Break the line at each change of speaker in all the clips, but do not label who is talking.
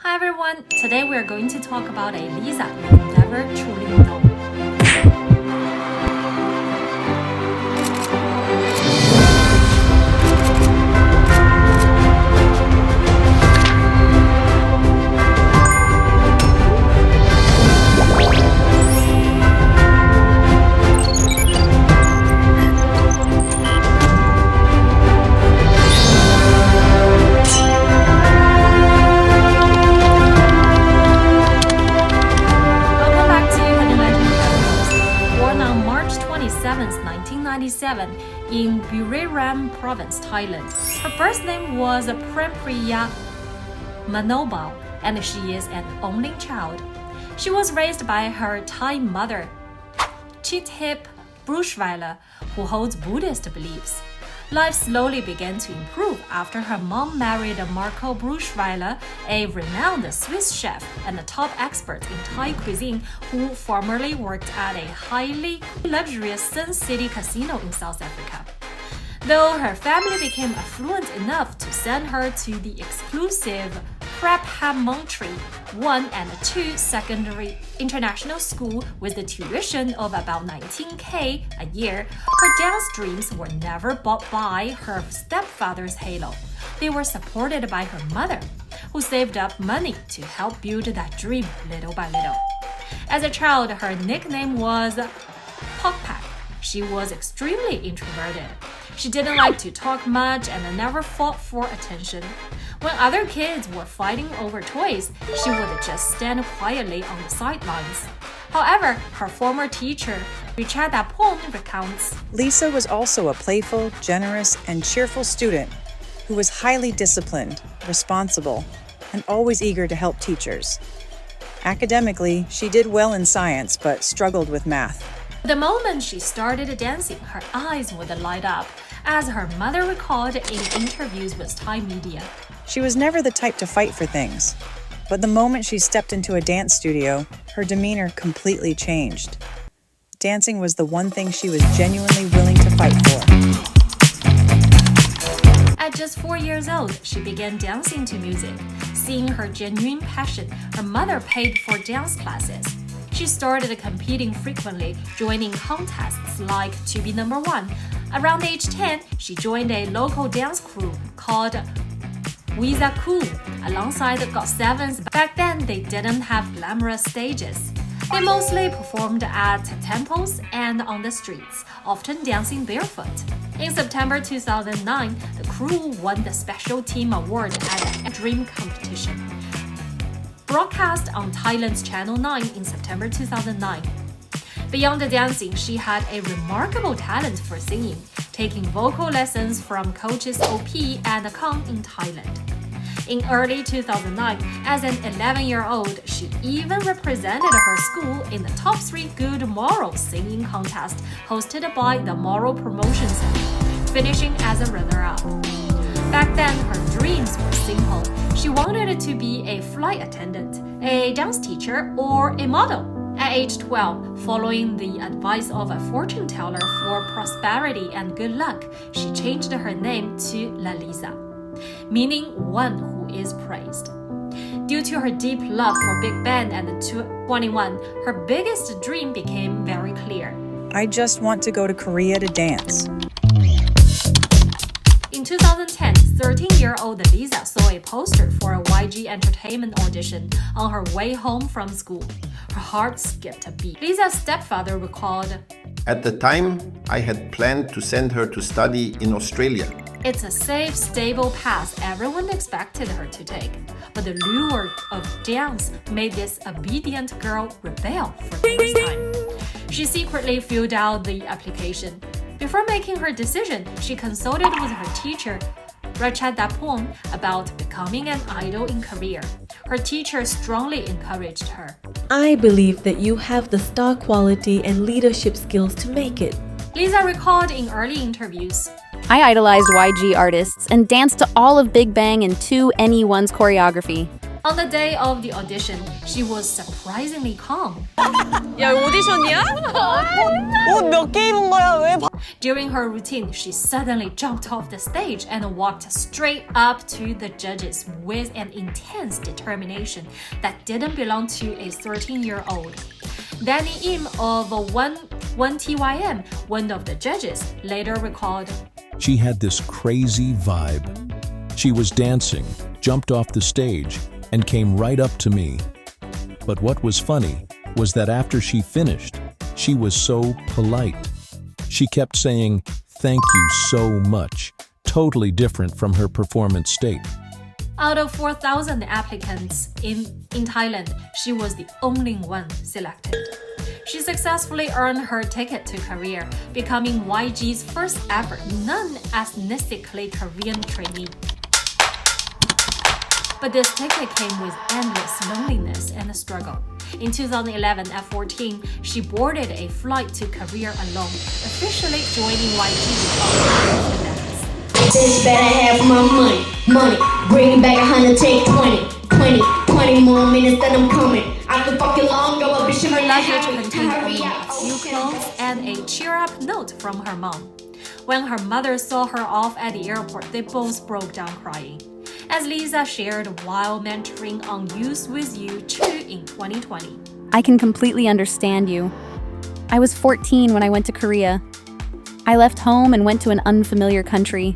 Hi everyone, today we are going to talk about a Lisa you've never truly known. Welcome back to Hidden Lantern Chronicles. Born on March 27, 1997, in Buriram Province, Thailand. Her first name was Lalisa Manobal, and she is an only child. She was raised by her Thai mother, Chithip Brushweiler, who holds Buddhist beliefs. Life slowly began to improve after her mom married Marco Brushweiler, a renowned Swiss chef and a top expert in Thai cuisine who formerly worked at a highly luxurious Sun City casino in South Africa. Though her family became affluent enough to send her to the exclusive Preparatory 1 and 2 secondary international school with a tuition of about 19K a year, her dance dreams were never bought by her stepfather's halo. They were supported by her mother, who saved up money to help build that dream little by little. As a child, her nickname was Pokpak. She was extremely introverted. She didn't like to talk much and never fought for attention. When other kids were fighting over toys, she would just stand quietly on the sidelines. However, her former teacher, Richard Dapon, recounts,
Lisa was also a playful, generous, and cheerful student who was highly disciplined, responsible, and always eager to help teachers. Academically, she did well in science but struggled with math.
the moment she started dancing, her eyes would light up, as her mother recalled in interviews with Thai media.
She was never the type to fight for things, but the moment she stepped into a dance studio, her demeanor completely changed. Dancing was the one thing she was genuinely willing to fight for.
At just 4 years old, she began dancing to music. Seeing her genuine passion, her mother paid for dance classes. She started competing frequently, joining contests like To Be Number 1. Around age 10, she joined a local dance crew called We Zaa Cool alongside GOT7's. Back then, they didn't have glamorous stages. They mostly performed at temples and on the streets, often dancing barefoot. In September 2009, the crew won the Special Team Award at a Dream competition, broadcast on Thailand's Channel 9 in September 2009. Beyond the dancing, she had a remarkable talent for singing, taking vocal lessons from coaches OP and Kong in Thailand. In early 2009, as an 11-year-old, she even represented her school in the top 3 Good Moral singing contest hosted by the Moral Promotion Center, finishing as a runner-up. Back then, her dreams were simple. She wanted to be a flight attendant, a dance teacher, or a model. At age 12, following the advice of a fortune teller for prosperity and good luck, she changed her name to Lalisa, meaning one who is praised. Due to her deep love for Big Bang and 21, her biggest dream became very clear.
I just want to go to Korea to dance.
In 2010, 13-year-old Lisa saw a poster for a YG Entertainment audition on her way home from school. Her heart skipped a beat. Lisa's stepfather recalled,
At the time, I had planned to send her to study in Australia.
"It's a safe, stable path everyone expected her to take. But the lure of dance made this obedient girl rebel for the first time." She secretly filled out the application. Before making her decision, she consulted with her teacher, Richard Dapon, about becoming an idol in Korea. Her teacher strongly encouraged her.
I believe that you have the star quality and leadership skills to make it.
Lisa recalled in early interviews,
I idolized YG artists and danced to all of Big Bang and 2NE1's choreography.
On the day of the audition, she was surprisingly calm.
야, 이거 오디션이야? 옷 몇 개 입은 거야? 왜?
During her routine, she suddenly jumped off the stage and walked straight up to the judges with an intense determination that didn't belong to a 13-year-old. Danny Im of 1TYM, one of the judges, later recalled,
She had this crazy vibe. She was dancing, jumped off the stage, and came right up to me. But what was funny was that after she finished, she was so polite. She kept saying, "Thank you so much," totally different from her performance state.
out of 4,000 applicants in Thailand, she was the only one selected. She successfully earned her ticket to Korea, becoming YG's first ever non-ethnically Korean trainee. But this ticket came with endless loneliness and struggle. In 2011, at 14, she boarded a flight to Korea alone, officially joining YG on the dance.
Bitch better have my money. Bring back 100, take 20 more minutes that I'm coming. I can fuck you long, go up, bitch,
Her
you
luggage contained only a few clothes and a cheer-up note from her mom. When her mother saw her off at the airport, they both broke down crying. As Lisa shared while mentoring on Youth With You 2 in 2020.
I can completely understand you. I was 14 when I went to Korea. I left home and went to an unfamiliar country.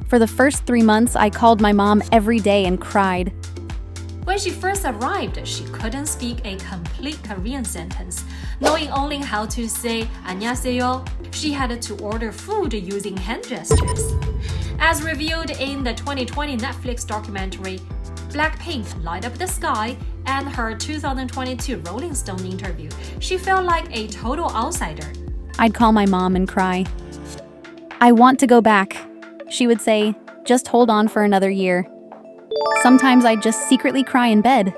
For the first 3 months, I called my mom every day and cried.
When she first arrived, she couldn't speak a complete Korean sentence, knowing only how to say 안녕하세요. She had to order food using hand gestures. As revealed in the 2020 Netflix documentary BLACKPINK Light Up the Sky and her 2022 Rolling Stone interview, she felt like a total outsider.
I'd call my mom and cry. I want to go back. She would say, just hold on for another year. Sometimes I'd just secretly cry in bed.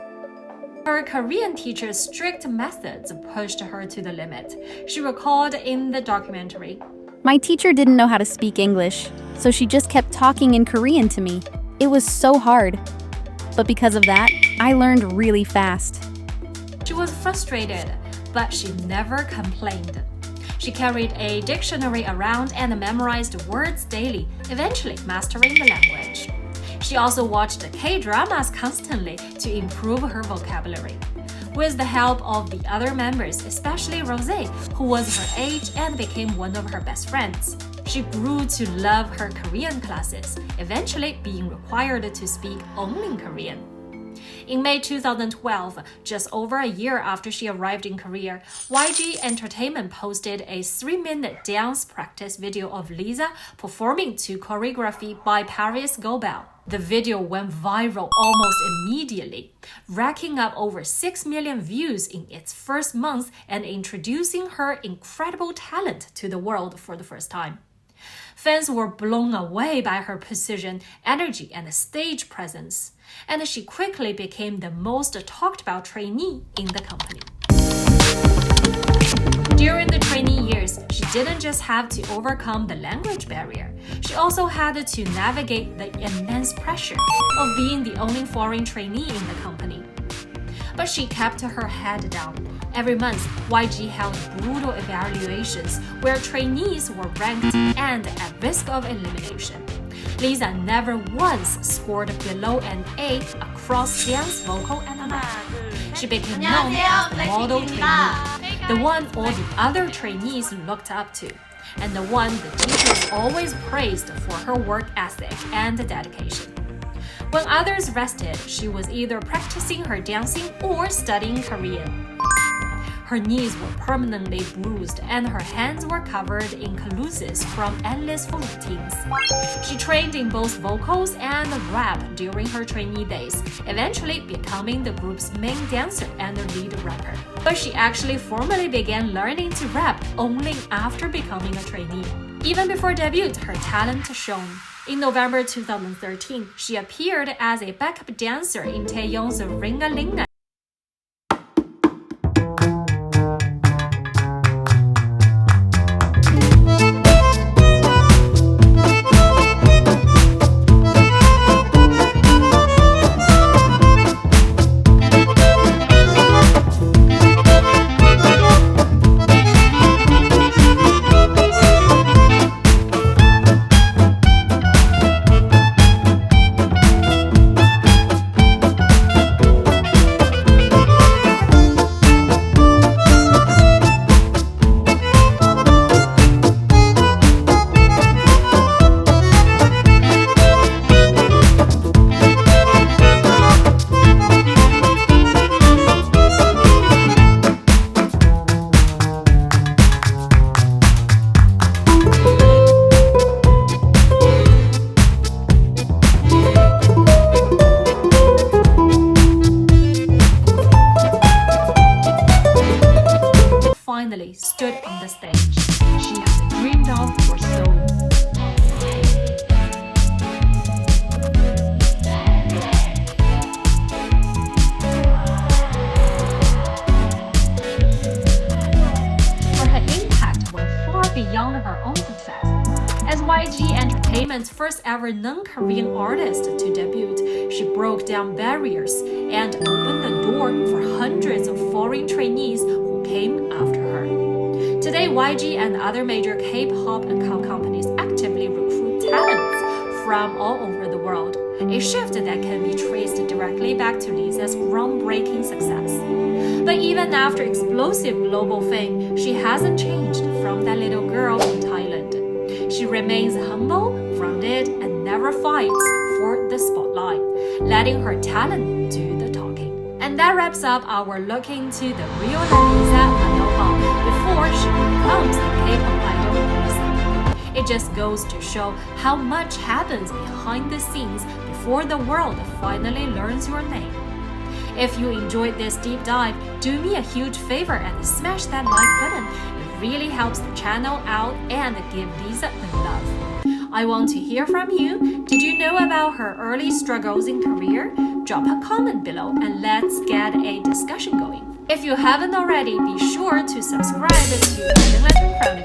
Her Korean teacher's strict methods pushed her to the limit. She recalled in the documentary.
My teacher didn't know how to speak English, so she just kept talking in Korean to me. It was so hard. But because of that, I learned really fast.
She was frustrated, but she never complained. She carried a dictionary around and memorized words daily, eventually mastering the language. She also watched K-dramas constantly to improve her vocabulary. With the help of the other members, especially Rosé, who was her age and became one of her best friends, she grew to love her Korean classes, eventually being required to speak only Korean. In May 2012, just over a year after she arrived in Korea, YG Entertainment posted a 3-minute dance practice video of Lisa performing to choreography by Paris Gobel. The video went viral almost immediately, racking up over 6 million views in its first month and introducing her incredible talent to the world for the first time. Fans were blown away by her precision, energy, and stage presence, and she quickly became the most talked about trainee in the company. During the trainee years, she didn't just have to overcome the language barrier. She also had to navigate the immense pressure of being the only foreign trainee in the company. But she kept her head down. Every month, YG held brutal evaluations where trainees were ranked and at risk of elimination. Lisa never once scored below an A across dance, vocal, and math. She became known as the model trainee, the one all the other trainees looked up to, and the one the teachers always praised for her work ethic and dedication. When others rested, she was either practicing her dancing or studying Korean. Her knees were permanently bruised and her hands were covered in calluses from endless routines. She trained in both vocals and rap during her trainee days, eventually becoming the group's main dancer and lead rapper. But she actually formally began learning to rap only after becoming a trainee. Even before debut, her talent shone. In November 2013, she appeared as a backup dancer in Taehyung's Ring-a-Ling. finally stood on the stage she had dreamed of for so long. Beyond her own success. As YG Entertainment's first ever non-Korean artist to debut, she broke down barriers and opened the door for hundreds of foreign trainees who came after her. Today, YG and other major K-pop companies actively recruit talents from all over the world, a shift that can be traced directly back to Lisa's groundbreaking success. But even after explosive global fame, she hasn't changed from that little girl in Thailand. She remains humble, grounded, and never fights for the spotlight, letting her talent do the talking. And that wraps up our look into the real Lalisa Manobal before she becomes the K-pop idol Lisa. It just goes to show how much happens behind the scenes before the world finally learns your name. If you enjoyed this deep dive, do me a huge favor and smash that like button. It really helps the channel out and give Lisa the love. I want to hear from you. Did you know about her early struggles in career? Drop a comment below and let's get a discussion going. If you haven't already, be sure to subscribe to Hidden Lantern Chronicles